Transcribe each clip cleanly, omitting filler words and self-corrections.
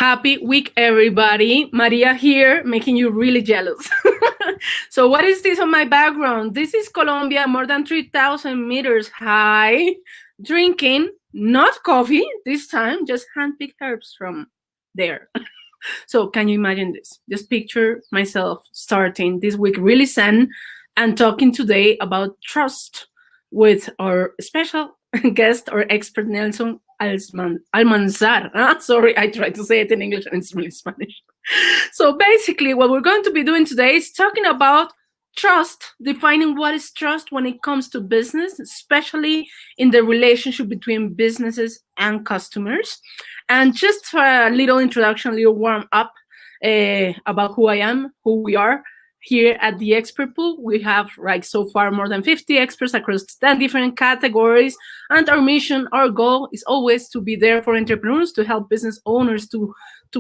Happy week, everybody. Maria here, making you really jealous. So, what is this on my background? This is Colombia, more than 3,000 meters high, drinking not coffee this time, just handpicked herbs from there. So, can you imagine this? Just picture myself starting this week really zen and talking today about trust with our special guest or expert Nelson Almanzar. Sorry, I tried to say it in English and it's really Spanish. So basically, what we're going to be doing today is talking about trust, defining what is trust when it comes to business, especially in the relationship between businesses and customers. And just for a little introduction, a little warm up about who I am, who we are. Here at the expert pool, we have so far more than 50 experts across 10 different categories. And our mission, our goal is always to be there for entrepreneurs, to help business owners to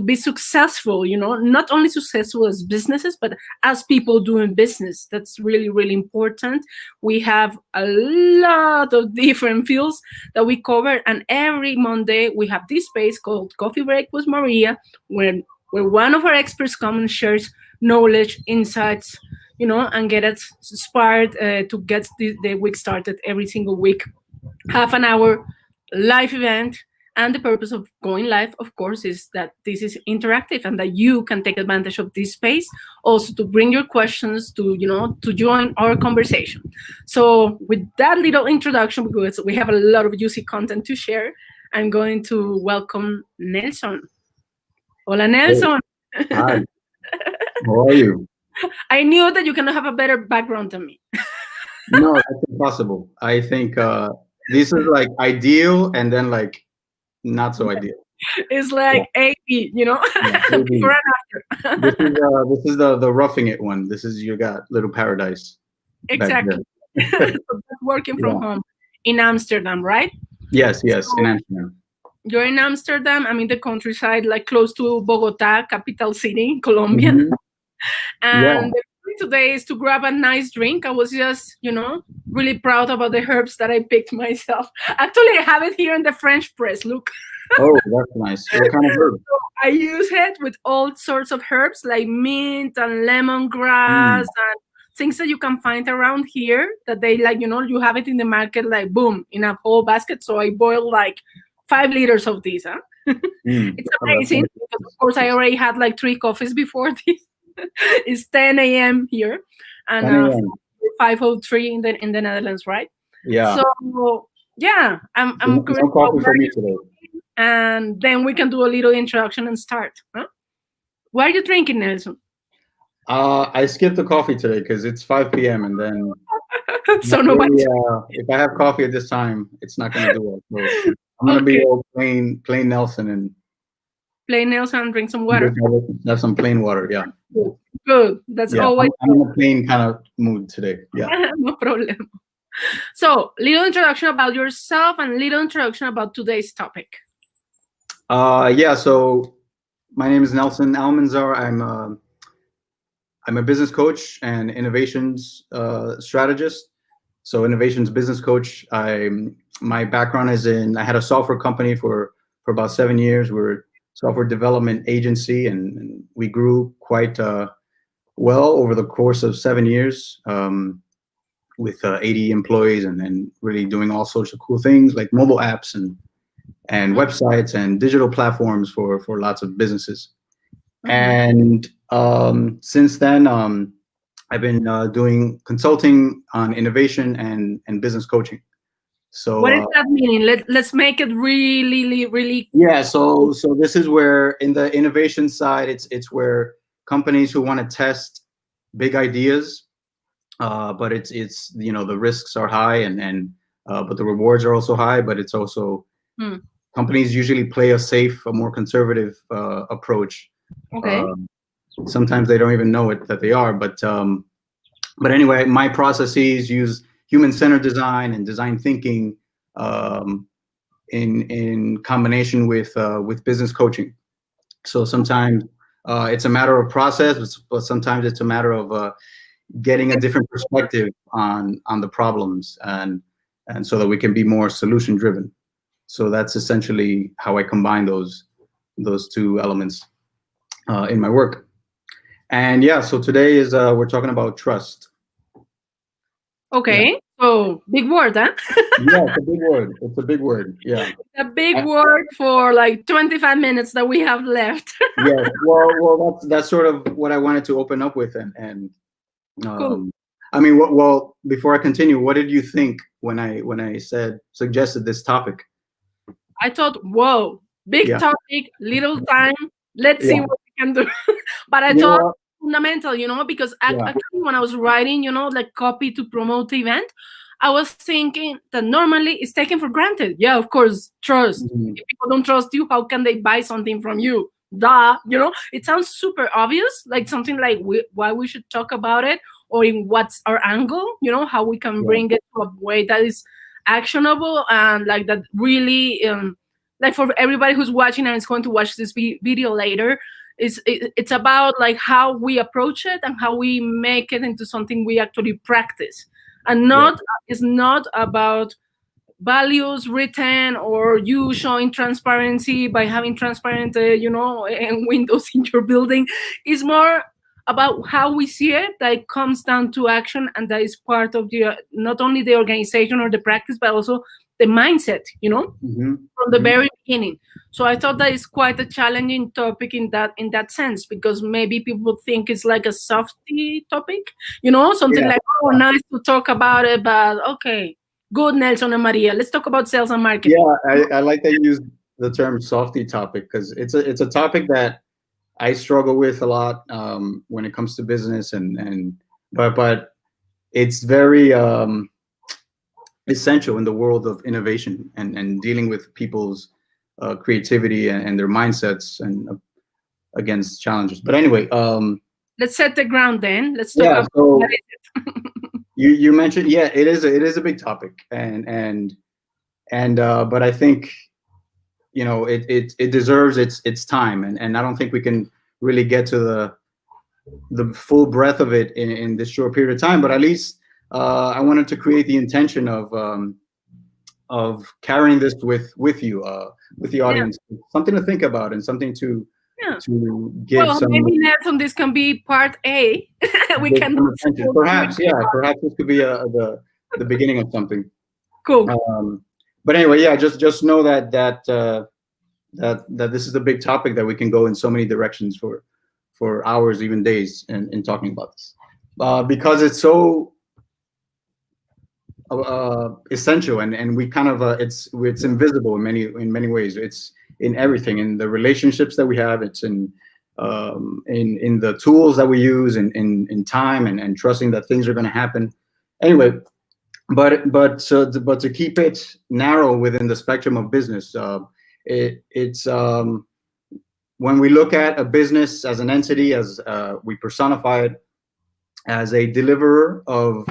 be successful, not only successful as businesses, but as people doing business. That's really, really important. We have a lot of different fields that we cover. And every Monday, we have this space called Coffee Break with Maria, where one of our experts comes and shares knowledge, insights, and get us inspired to get the week started every single week. Half an hour live event. And the purpose of going live, of course, is that this is interactive and that you can take advantage of this space. Also to bring your questions to join our conversation. So with that little introduction, because we have a lot of juicy content to share, I'm going to welcome Nelson. Hola, Nelson. Hey. Hi. How are you? I knew that you cannot have a better background than me. No, that's impossible. I think this is like ideal and then like not so ideal. It's like 80, Yeah, before and after. this is the roughing it one. This is you got little paradise. Exactly. So that's working from home in Amsterdam, right? Yes, in Amsterdam. You're in Amsterdam. I'm in the countryside, like close to Bogota, capital city, Colombia. Mm-hmm. And the point today is to grab a nice drink. I was just, really proud about the herbs that I picked myself. Actually, I have it here in the French press. Look. Oh, that's nice. What kind of herb? So I use it with all sorts of herbs like mint and lemongrass and things that you can find around here that they you have it in the market, like boom, in a whole basket. So I boil like 5 liters of this. It's amazing because, of course, I already had like 3 coffees before this. It's 10 a.m. here and 5:03 in the Netherlands, right? Yeah. So yeah, I'm no coffee for me today. And then we can do a little introduction and start. What are you drinking, Nelson? I skipped the coffee today because it's 5 p.m. and then so nobody. If I have coffee at this time, it's not going to do it. So I'm going to be all plain Nelson and plain Nelson and drink some water. Have some plain water, yeah. Good. That's always. I'm in a plain kind of mood today. Yeah. No problem. So, little introduction about yourself and little introduction about today's topic. So my name is Nelson Almanzar. I'm a business coach and innovations strategist. So innovations business coach. My background is I had a software company for about 7 years. We're a software development agency, and we grew quite well over the course of 7 years with 80 employees and really doing all sorts of cool things like mobile apps and websites and digital platforms for lots of businesses. And since then, I've been doing consulting on innovation and business coaching. So what does that mean? Let's make it really, really. Yeah. So this is where in the innovation side, it's where companies who want to test big ideas, but it's the risks are high and but the rewards are also high. But it's also companies usually play a safe, a more conservative approach. Okay. Sometimes they don't even know it that they are, but anyway, my processes use human-centered design and design thinking in combination with business coaching. So sometimes it's a matter of process, but sometimes it's a matter of getting a different perspective on the problems and so that we can be more solution-driven. So that's essentially how I combine those two elements in my work. And yeah, so today is we're talking about trust. Okay. So big word, huh? Yeah, it's a big word. It's a big word. Yeah. A big word for like 25 minutes that we have left. Yeah. Well, that's sort of what I wanted to open up with, and Cool. I mean, well, before I continue, what did you think when I suggested this topic? I thought, whoa, big Yeah. topic, little time. Let's see Yeah. what we can do. But I You know thought what? fundamental, because Yeah. actually when I was writing, like copy to promote the event, I was thinking that normally it's taken for granted. Yeah, of course, trust. Mhm. If people don't trust you, how can they buy something from you? Duh, it sounds super obvious, like something like why we should talk about it, or in what's our angle, how we can Yeah. bring it to a way that is actionable and like that really like for everybody who's watching and is going to watch this video later, it's about like how we approach it and how we make it into something we actually practice, and Yeah. not it's not about values written or you showing transparency by having transparent and windows in your building. Is more about how we see it, that it comes down to action, and that is part of the not only the organization or the practice but also the mindset, Mm-hmm. from the Mm-hmm. very beginning. So I thought that is quite a challenging topic in that sense, because maybe people think it's like a softy topic, something Yeah. like, oh, nice to talk about it, but okay, good, Nelson and Maria, let's talk about sales and marketing. Yeah. I like that you use the term softy topic because it's a topic that I struggle with a lot when it comes to business but it's very essential in the world of innovation and dealing with people's creativity and their mindsets and against challenges. But anyway, Let's set the ground then. Let's talk yeah. about what So is it. you mentioned, yeah, it is a big topic, and but I think it deserves its time, and I don't think we can really get to the full breadth of it in this short period of time. But at least I wanted to create the intention of carrying this with you, with the Yeah, audience, something to think about and something to yeah. give Well, some maybe Nelson, this can be part A. We can do attention. full Perhaps, three. yeah, perhaps this could be the beginning of something. Cool. But anyway, yeah, just know that this is a big topic that we can go in so many directions for hours, even days, in talking about this, because it's so essential, and we kind of it's invisible in many ways. It's in everything, in the relationships that we have. It's in the tools that we use, in time, and trusting that things are going to happen. Anyway, but to keep it narrow within the spectrum of business, it's when we look at a business as an entity, as we personify it as a deliverer of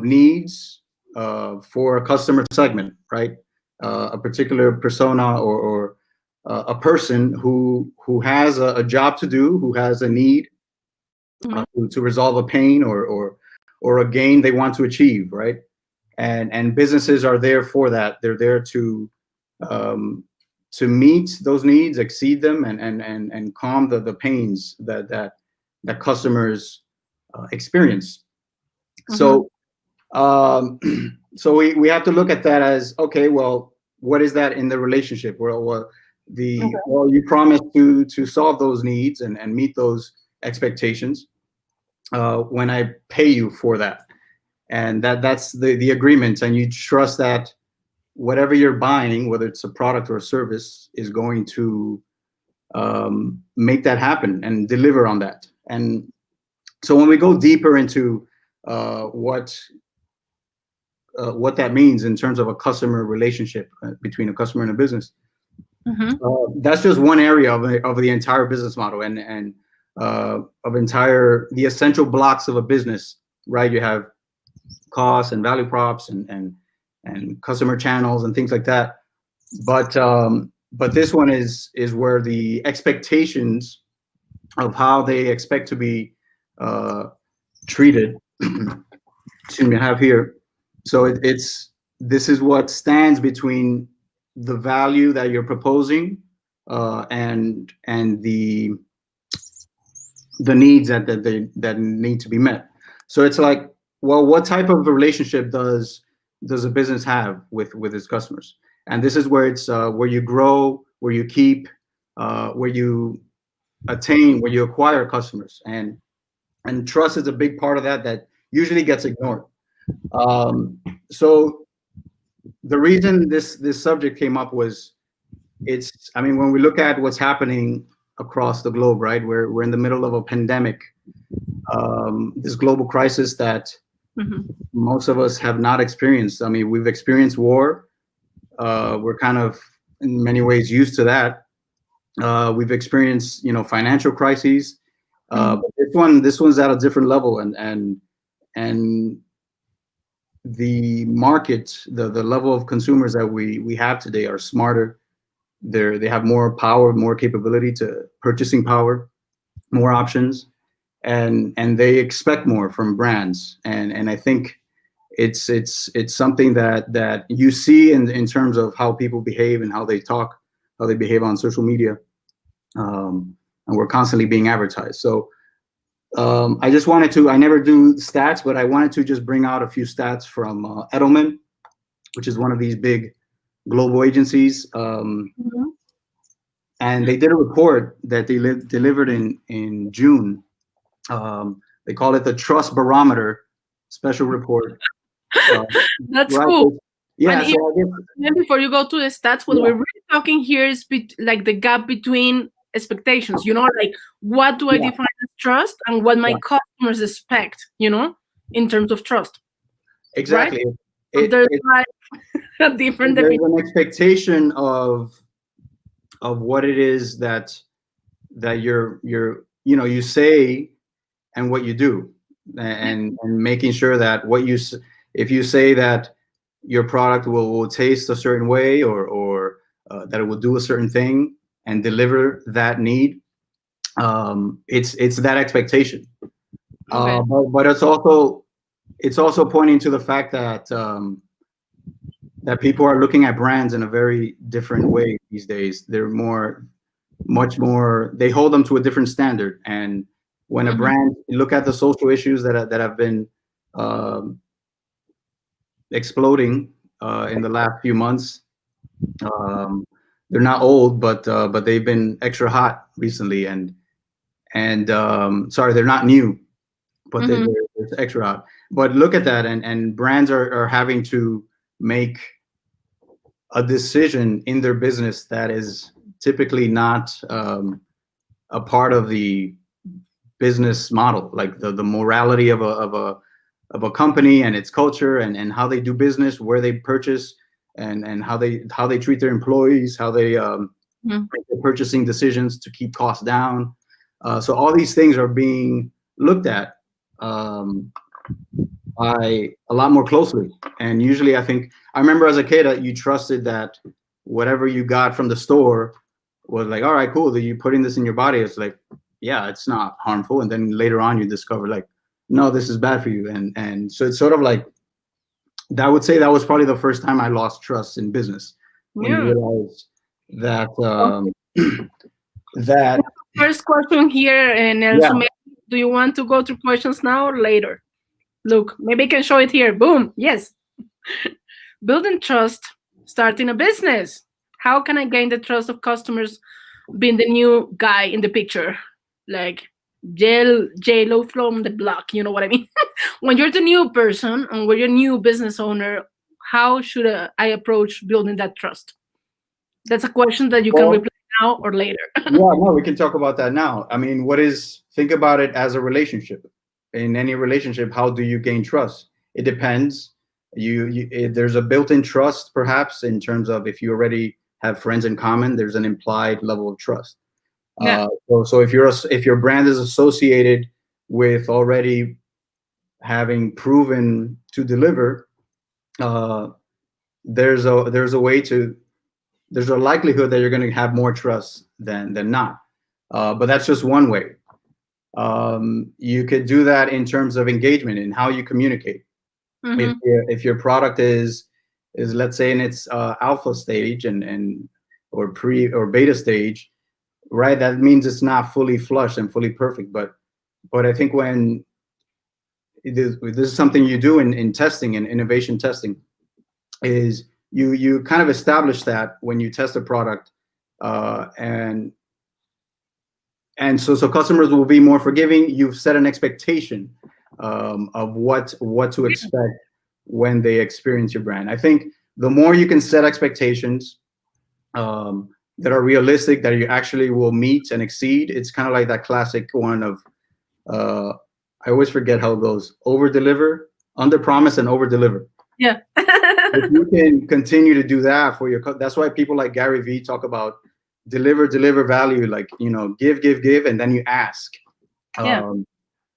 needs for a customer segment, right? A particular persona or a person who has a job to do, who has a need to resolve a pain or a gain they want to achieve, right? And businesses are there for that. They're there to meet those needs, exceed them, and calm the pains that customers experience. So so we have to look at that as, okay, well, what is that in the relationship? Well, you promise to solve those needs and meet those expectations when I pay you for that, and that's the agreement, and you trust that whatever you're buying, whether it's a product or a service, is going to make that happen and deliver on that. And so when we go deeper into what that means in terms of a customer relationship between a customer and a business, that's just one area of the entire business model and of the essential blocks of a business, right? You have costs and value props and customer channels and things like that. But this one is where the expectations of how they expect to be treated. Excuse me, I have here. So this is what stands between the value that you're proposing and the needs that need to be met. So it's like, well, what type of relationship does a business have with its customers? And this is where it's where you grow, where you keep, where you attain, where you acquire customers, and trust is a big part of that usually gets ignored. So the reason this subject came up was, I mean, when we look at what's happening across the globe, right? We're in the middle of a pandemic, this global crisis that most of us have not experienced. I mean, we've experienced war. We're kind of in many ways used to that. We've experienced, financial crises. But this one's at a different level, and the market, the level of consumers that we have today are smarter. They have more power, more capability to purchasing power, more options, and they expect more from brands. And I think it's something that you see in terms of how people behave and how they talk, how they behave on social media, and we're constantly being advertised. So I just wanted to, I never do stats, but I wanted to just bring out a few stats from Edelman, which is one of these big global agencies. And they did a report that they delivered in June. They call it the Trust Barometer Special Report. That's right. cool. Yeah. Here, So I guess, before you go to the stats, what we're really talking here is like the gap between expectations. Like what do I define as trust and what my customers expect. In terms of trust. Exactly. Right? There's like a different definition. There's an expectation of what it is that you say and what you do, and making sure that if you say that your product will taste a certain way, or that it will do a certain thing and deliver that need, it's that expectation. Okay. But it's also pointing to the fact that that people are looking at brands in a very different way these days. They're much more, they hold them to a different standard. And when a brand, you look at the social issues that have been exploding in the last few months, they're not old, but they've been extra hot recently. And sorry, they're not new, but they're extra hot. But look at that, and brands are having to make a decision in their business that is typically not a part of the business model, like the morality of a company and its culture, and how they do business, where they purchase, and how they treat their employees, how they make their purchasing decisions to keep costs down. So all these things are being looked at by a lot more closely. And usually, I remember as a kid, you trusted that whatever you got from the store was like, all right, cool, that you putting this in your body. It's like, yeah, it's not harmful. And then later on you discover, like, no, this is bad for you. And so it's sort of like, I would say that was probably the first time I lost trust in business. When you realize that that first question here, and Nelson, do you want to go to questions now or later? Look, maybe I can show it here. Boom. Yes. Building trust, starting a business. How can I gain the trust of customers being the new guy in the picture? Like J-Lo from the block, you know what I mean? When you're the new person and when you're a new business owner, how should I approach building that trust? That's a question that you can reply now or later. No, we can talk about that now. I mean, think about it as a relationship. In any relationship, how do you gain trust? It depends. There's a built-in trust, perhaps, in terms of if you already have friends in common, there's an implied level of trust. Yeah. So if your brand is associated with already having proven to deliver, there's a likelihood that you're going to have more trust than not. But that's just one way. You could do that in terms of engagement and how you communicate. If your product is let's say in its alpha stage, and or pre or beta stage, right? That means it's not fully flushed and fully perfect. But I think when this is something you do in testing and innovation testing, is you kind of establish that when you test a product, and so customers will be more forgiving. You've set an expectation of what to expect when they experience your brand. I think the more you can set expectations that are realistic, that you actually will meet and exceed. It's kind of like that classic one of I always forget how it goes: over deliver, under promise, and over deliver. Yeah. If you can continue to do that for your, that's why people like Gary Vee talk about deliver value, like, give, and then you ask. Yeah.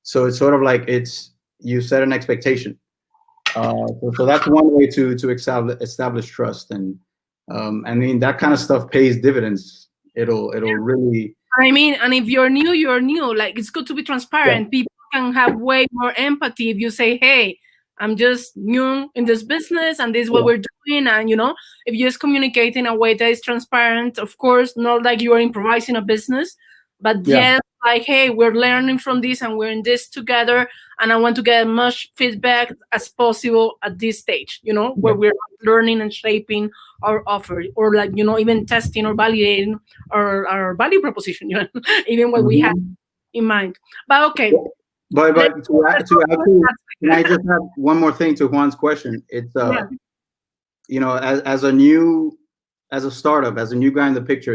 So it's sort of like you set an expectation. So that's one way to establish trust, and I mean, that kind of stuff pays dividends. It'll really. I mean, and if you're new, you're new. Like, it's good to be transparent. People can have way more empathy if you say, hey, I'm just new in this business and this is what we're doing. And, if you just communicate in a way that is transparent, of course, not like you are improvising a business, but yes, like, hey, we're learning from this and we're in this together. And I want to get as much feedback as possible at this stage, where we're learning and shaping our offer, or like, even testing or validating our value proposition, even what we have in mind. But okay. But to add to, can I just have one more thing to Juan's question? It's as a startup, as a new guy in the picture,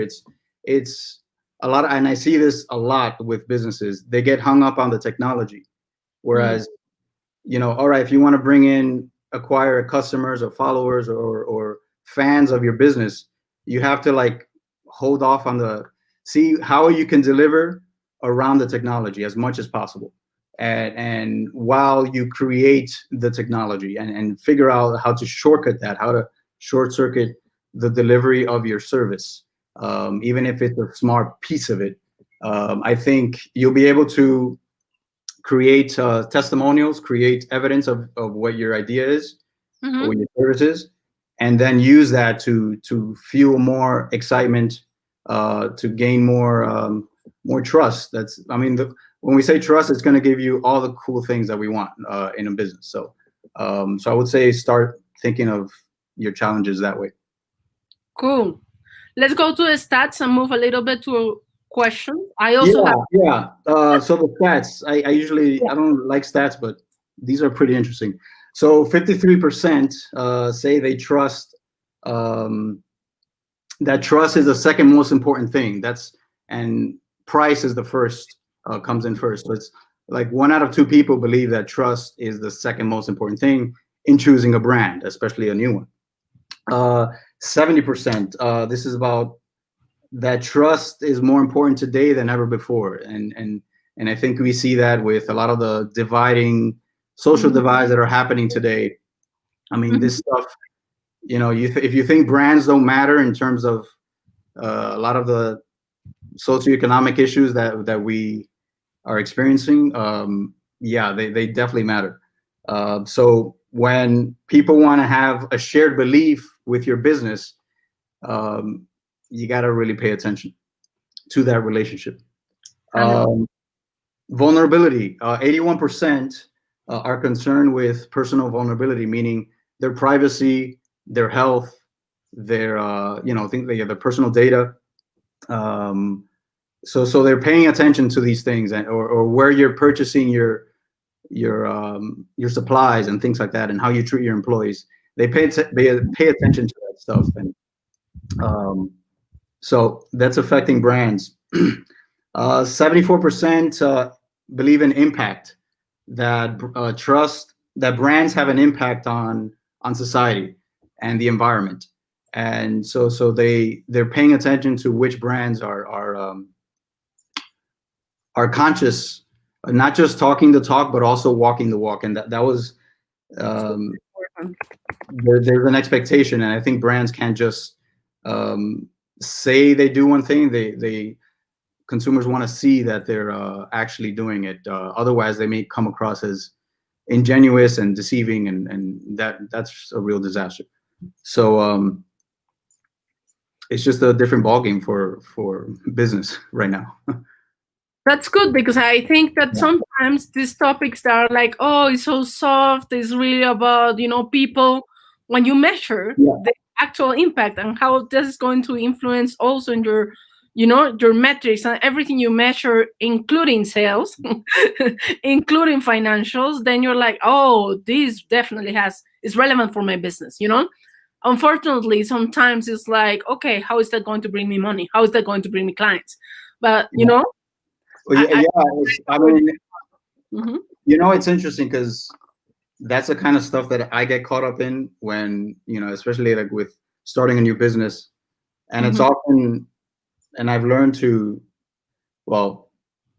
it's a lot, and I see this a lot with businesses. They get hung up on the technology, whereas all right, if you want to acquire customers or followers or fans of your business, you have to like hold off on see how you can deliver around the technology as much as possible. And while you create the technology and figure out how to shortcut that, how to short circuit the delivery of your service, even if it's a smart piece of it, I think you'll be able to create testimonials, create evidence of what your idea is, or what your service is, and then use that to fuel more excitement, to gain more trust. When we say trust, it's going to give you all the cool things that we want in a business. So I would say start thinking of your challenges that way. Cool. Let's go to the stats and move a little bit to questions. I also have. So the stats, I usually I don't like stats, but these are pretty interesting. So 53% say they trust. That trust is the second most important thing. And price is the first, comes in first. So it's like 1 out of 2 people believe that trust is the second most important thing in choosing a brand, especially a new one. 70%, this is about that trust is more important today than ever before. And I think we see that with a lot of the dividing social divides that are happening today. I mean, this stuff, if you think brands don't matter in terms of a lot of the socioeconomic issues that we are experiencing, they definitely matter. So when people want to have a shared belief with your business, you got to really pay attention to that relationship. Vulnerability, 81% are concerned with personal vulnerability, meaning their privacy, their health, their their personal data. So they're paying attention to these things, or where you're purchasing your supplies and things like that, and how you treat your employees. They pay attention to that stuff, and so that's affecting brands. 74% believe in impact, that trust that brands have an impact on society and the environment, and so they're paying attention to which brands are conscious, not just talking the talk, but also walking the walk. And that was there's an expectation, and I think brands can't just say they do one thing. Consumers want to see that they're actually doing it. Otherwise, they may come across as ingenuous and deceiving, and that's a real disaster. So it's just a different ballgame for business right now. That's good, because I think that Yeah. sometimes these topics that are like, oh, it's so soft, it's really about, people. When you measure Yeah. the actual impact and how this is going to influence also in your, your metrics and everything you measure, including sales, including financials, then you're like, oh, this definitely is relevant for my business. Unfortunately, sometimes it's like, okay, how is that going to bring me money? How is that going to bring me clients? But, Yeah. Well, yeah, I yeah. I mean, Mhm. it's interesting because that's the kind of stuff that I get caught up in when, especially like with starting a new business. And it's Mhm. often, and I've learned to, well,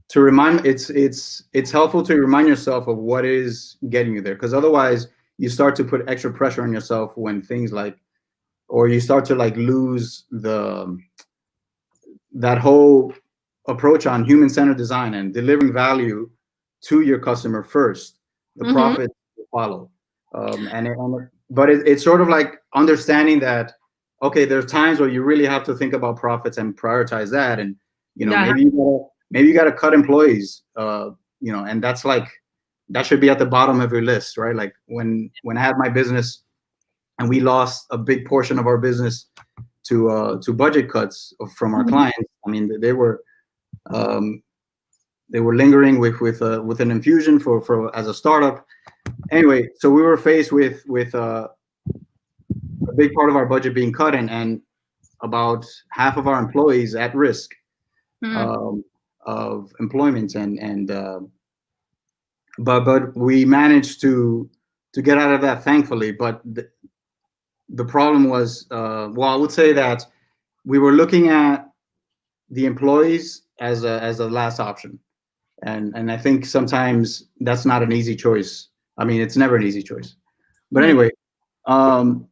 to remind, it's helpful to remind yourself of what is getting you there. Because otherwise you start to put extra pressure on yourself when things like, or you start to like lose that whole approach on human-centered design and delivering value to your customer first. The Mhm. profit will follow. But it's sort of like understanding that, okay, there's times where you really have to think about profits and prioritize that, and Yeah. maybe you gotta cut employees, and that's like that should be at the bottom of your list, right? Like when I had my business and we lost a big portion of our business to budget cuts from our Mhm. clients. I mean, um, they were lingering with an infusion for as a startup. Anyway, so we were faced with a big part of our budget being cut, and about half of our employees at risk Mhm. um, of employment, but we managed to get out of that, thankfully. But the problem was, well, I would say that we were looking at the employees as a last option, and I think sometimes that's not an easy choice. I mean, it's never an easy choice. But Yeah. anyway, um,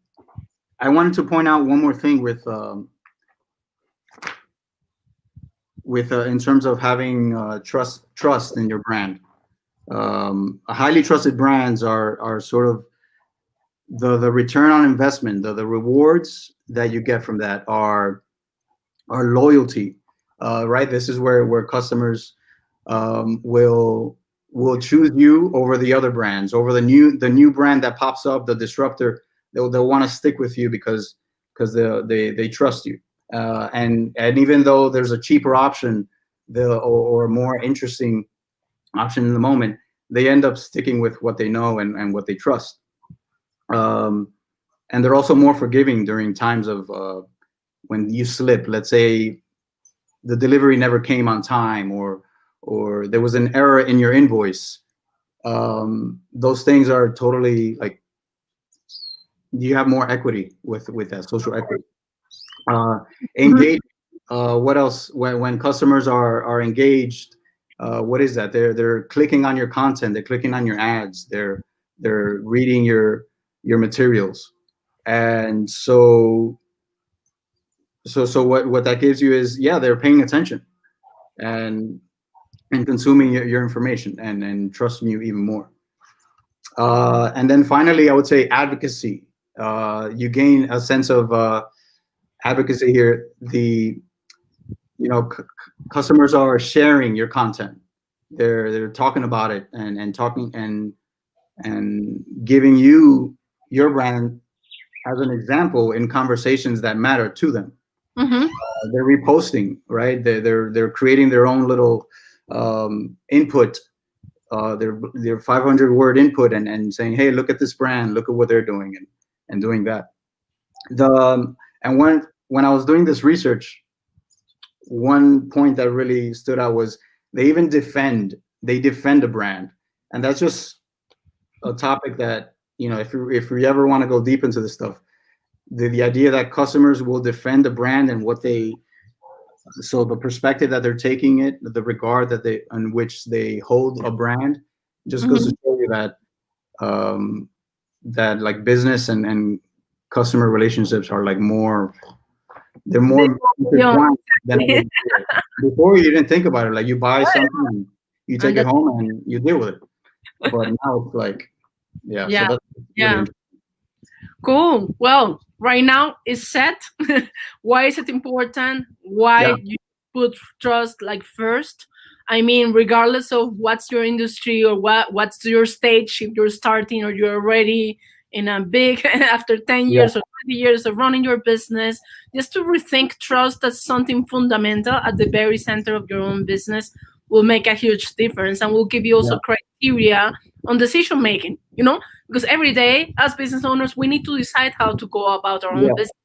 I wanted to point out one more thing with in terms of having trust in your brand. Highly trusted brands are sort of the return on investment, the rewards that you get from that are loyalty, right? This is where customers will choose you over the other brands, over the new brand that pops up, the disruptor. They'll want to stick with you because they trust you. And even though there's a cheaper option, or a more interesting option in the moment, they end up sticking with what they know and what they trust. Um, and they're also more forgiving during times of when you slip. Let's say the delivery never came on time, or there was an error in your invoice. Those things are totally like you have more equity with that social equity. Uh, Mhm. engage. What else? When customers are engaged, what is that? They're clicking on your content. They're clicking on your ads. They're reading your materials, and so what that gives you is, yeah, they're paying attention and consuming your information and trusting you even more. And then finally, I would say advocacy. You gain a sense of advocacy here. Customers are sharing your content. They're talking about it and talking and giving you your brand as an example in conversations that matter to them. Mhm. They're reposting, right? They're creating their own little input, their 500-word input, and saying, hey, look at this brand, look at what they're doing, and doing that. And when I was doing this research, one point that really stood out was they defend a brand, and that's just a topic that, if we ever want to go deep into this stuff, the idea that customers will defend the brand and what they so the perspective that they're taking it, the regard that they in which they hold a brand, just goes to Mhm. show you um, that like business and customer relationships are like they're They more go beyond, intertwined than ever exactly. before. Before, you didn't think about it. Like, you buy something and you take And it that, home and you deal with it. But now it's like, yeah. So yeah, that's really yeah. interesting. Cool. Well, right now is set. Why is it important? Why Yeah. you put trust like first? I mean, regardless of what's your industry or what's your stage, if you're starting or you're already in a big after 10 Yeah. years or 20 years of running your business, just to rethink trust as something fundamental at the very center of your own business will make a huge difference and will give you Yeah. also criteria on decision making, because every day as business owners we need to decide how to go about our own Yeah. business,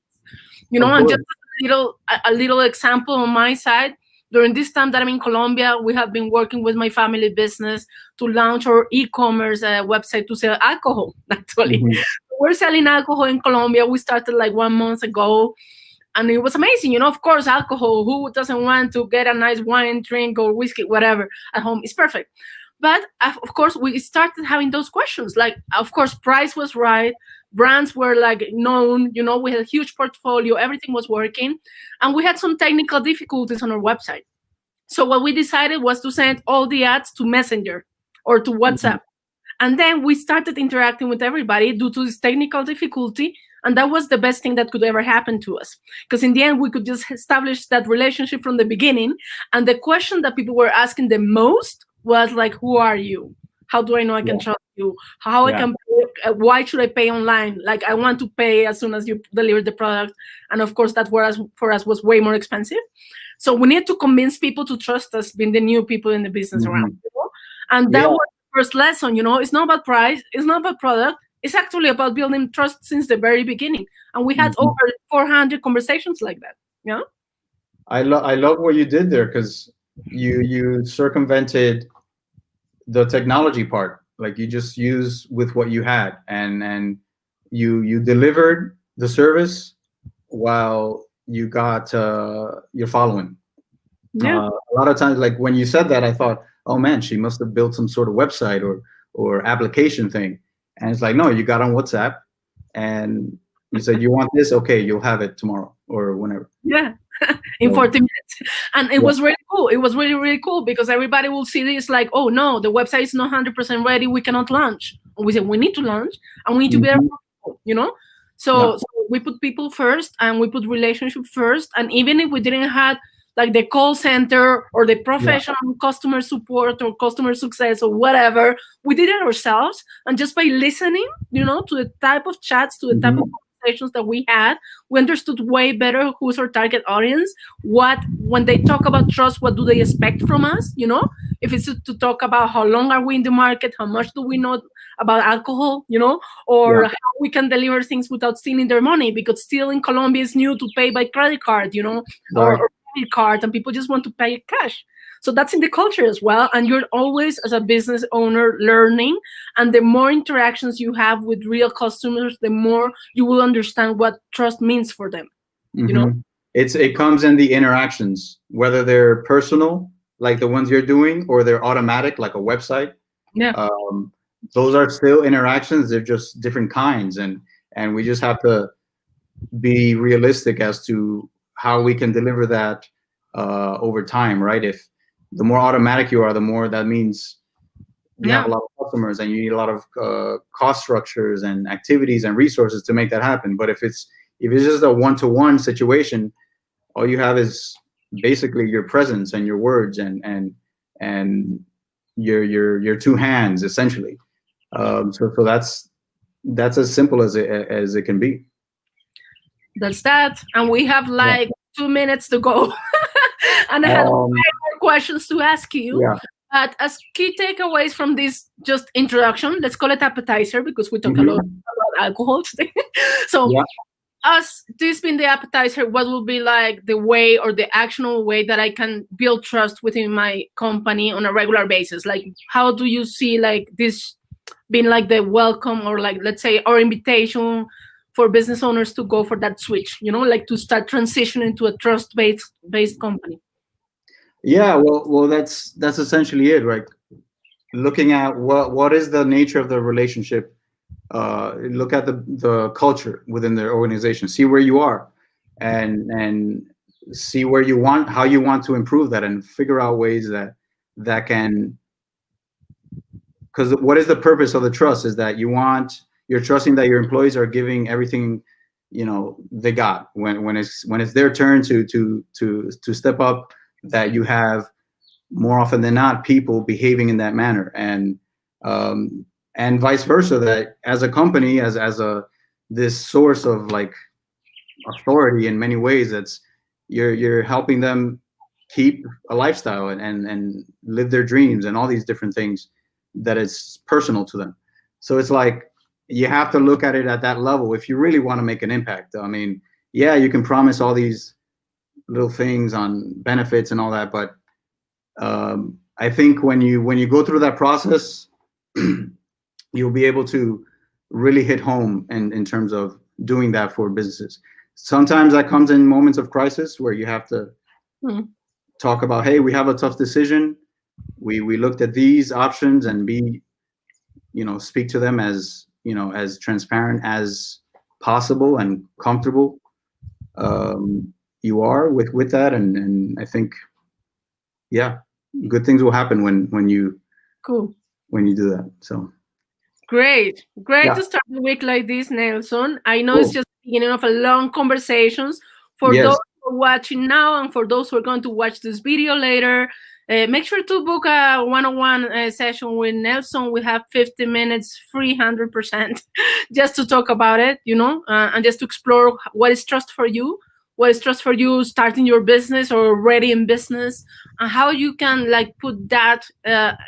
Of and just course. a little example on my side. During this time that I'm in Colombia, we have been working with my family business to launch our e-commerce website to sell alcohol. Actually, Hmm. we're selling alcohol in Colombia. We started like 1 month ago, and it was amazing. Of course, alcohol. Who doesn't want to get a nice wine, drink, or whiskey, whatever, at home? It's perfect. But of course, we started having those questions. Like, of course, price was right, brands were like known. We had a huge portfolio, everything was working, and we had some technical difficulties on our website. So what we decided was to send all the ads to Messenger or to Hmm. WhatsApp. And then we started interacting with everybody due to this technical difficulty. And that was the best thing that could ever happen to us. Because in the end, we could just establish that relationship from the beginning. And the question that people were asking the most was like, who are you? How do I know I can Yeah. trust you? How I Yeah. can pay, why should I pay online? Like I want to pay as soon as you deliver the product. And of course, that for us was way more expensive. So we need to convince people to trust us, being the new people in the business around. Hmm. And that Yeah. was first lesson. It's not about price, it's not about product, it's actually about building trust since the very beginning. And we had over Hmm. 400 conversations like that. Yeah. I love what you did there because you circumvented the technology part. Like you just use with what you had, and you delivered the service while you got your following. Yeah. A lot of times, like when you said that, I thought, oh man, she must have built some sort of website or application thing. And it's like, no, you got on WhatsApp and you said you want this, okay, you'll have it tomorrow or whenever. Yeah. In So 40 minutes. And it yeah. was really cool. It was really, really cool because everybody will see this like, oh no, the website is not 100% ready. We cannot launch. And we said, we need to launch and we need to be there Hmm. for people. Yeah. So we put people first and we put relationship first. And even if we didn't have like the call center or the Yeah. professional customer support or customer success or whatever, we did it ourselves. And just by listening, to the type of chats, to the type of Hmm. conversations that we had, we understood way better who's our target audience, what when they talk about trust, what do they expect from us, if it's to talk about how long are we in the market, how much do we know about alcohol, or Yeah. how we can deliver things without stealing their money, because still in Colombia it's new to pay by credit card, or Right. credit card, and people just want to pay cash. So that's in the culture as well, and you're always as a business owner learning, and the more interactions you have with real customers, the more you will understand what trust means for them, you know Hmm. It comes in the interactions, whether they're personal, like the ones you're doing, or they're automatic, like a website. yeah. Um, those are still interactions. They're just different kinds, and we just have to be realistic as to how we can deliver that over time, right? If the more automatic you are, the more that means you have Yeah. a lot of customers and you need a lot of cost structures and activities and resources to make that happen. But if it's just a one-to-one situation, all you have is basically your presence and your words and your two hands essentially. So that's as simple as it can be. That's that. And we have Yeah. like 2 minutes to go. And I had way Um, more questions to ask you. yeah. But as key takeaways from this just introduction, let's call it appetizer because we talk a lot Hmm. about alcohol today. So, Yeah. us this being the appetizer, what will be like the way or the actionable way that I can build trust within my company on a regular basis? Like, how do you see like this being like the welcome, or like, let's say, our invitation for business owners to go for that switch, like to start transitioning to a trust based company? Yeah. Well, that's essentially it, right? Looking at what is the nature of the relationship. Look at the culture within their organization. See where you are, and see where you want, how you want to improve that, and figure out ways that can. Because what is the purpose of the trust? Is that you're trusting that your employees are giving everything they got when it's their turn to step up, that you have more often than not people behaving in that manner, and vice versa, that as a company, as a this source of like authority in many ways, that's you're helping them keep a lifestyle and live their dreams and all these different things that is personal to them. So it's like you have to look at it at that level if you really want to make an impact. I mean, yeah, you can promise all these little things on benefits and all that, but I think when you go through that process, you'll be able to really hit home in terms of doing that for businesses. Sometimes that comes in moments of crisis where you have to talk about, hey, we have a tough decision. We looked at these options, and speak to them as as transparent as possible and comfortable you are with that, and I think, yeah, good things will happen when you Cool. when you do that. So Great yeah. to start the week like this, Nelson. I know it's Cool. just the beginning of a long conversations. For Yes. those who are watching now and for those who are going to watch this video later, make sure to book a one-on-one session with Nelson. We have 50 minutes free, 100%, just to talk about it, and just to explore what is trust for you, what is trust for you starting your business or already in business, and how you can like put that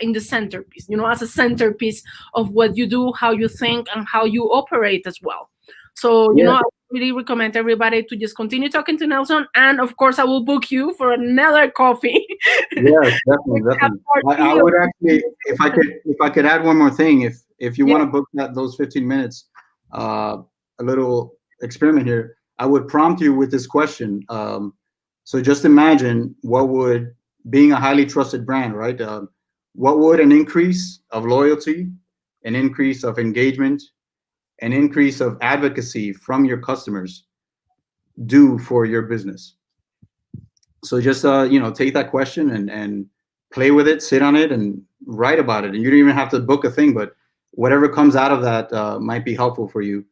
in the centerpiece, as a centerpiece of what you do, how you think, and how you operate as well. So, Yeah. I really recommend everybody to just continue talking to Nelson. And of course, I will book you for another coffee. Yes, We definitely, have definitely. part I three of would actually, if I could add one more thing, if you Yeah. want to book those 15 minutes, a little experiment here, I would prompt you with this question. So just imagine what would, being a highly trusted brand, right? What would an increase of loyalty, an increase of engagement, an increase of advocacy from your customers do for your business? So just take that question and play with it, sit on it, and write about it. And you don't even have to book a thing, but whatever comes out of that might be helpful for you.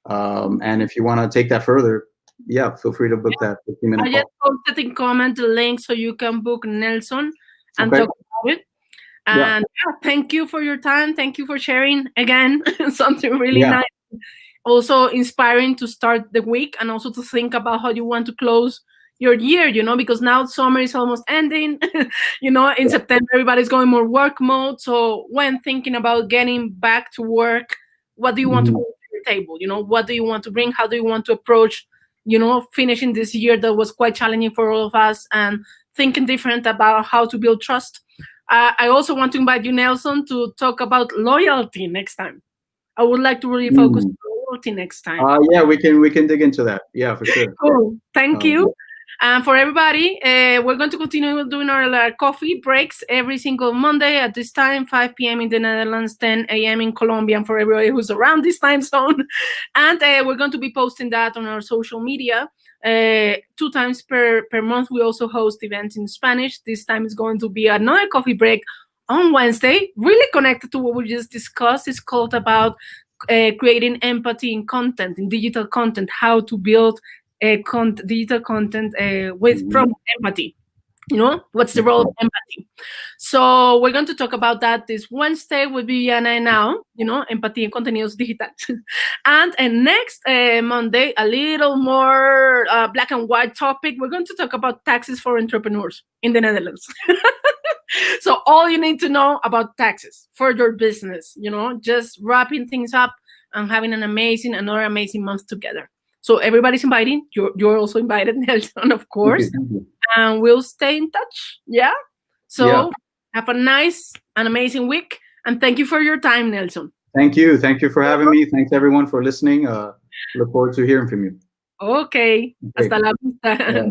And if you want to take that further, yeah, feel free to book that 15-minute I just call. posted in comment the link so you can book Nelson and Okay. talk about it. Yeah. And thank you for your time. Thank you for sharing again something really Yeah. nice. Also inspiring to start the week and also to think about how you want to close your year, because now summer is almost ending. In September, everybody's going more work mode. So when thinking about getting back to work, what do you want to bring to your table? What do you want to bring? How do you want to approach, finishing this year that was quite challenging for all of us, and thinking different about how to build trust. I also want to invite you, Nelson, to talk about loyalty next time. I would like to really focus Mm. on loyalty next time. Yeah, we can dig into that. Yeah, for sure. Cool. Thank Um, you. And for everybody, we're going to continue doing our coffee breaks every single Monday at this time, 5 p.m. in the Netherlands, 10 a.m. in Colombia, and for everybody who's around this time zone. And we're going to be posting that on our social media. 2 times per month, we also host events in Spanish. This time is going to be another coffee break on Wednesday, really connected to what we just discussed. It's called about creating empathy in content, in digital content, how to build digital content from empathy. What's the role of empathy? So we're going to talk about that this Wednesday with Viviana and now, empathy en contenidos digitales. And next Monday, a little more black and white topic. We're going to talk about taxes for entrepreneurs in the Netherlands. So all you need to know about taxes for your business, just wrapping things up and having another amazing month together. So everybody's invited. You're also invited, Nelson, of course. Thank you. And we'll stay in touch. Yeah. So Yeah. have a nice and amazing week. And thank you for your time, Nelson. Thank you. Thank you for having me. Thanks everyone for listening. Look forward to hearing from you. Okay. Hasta la vista. Yeah.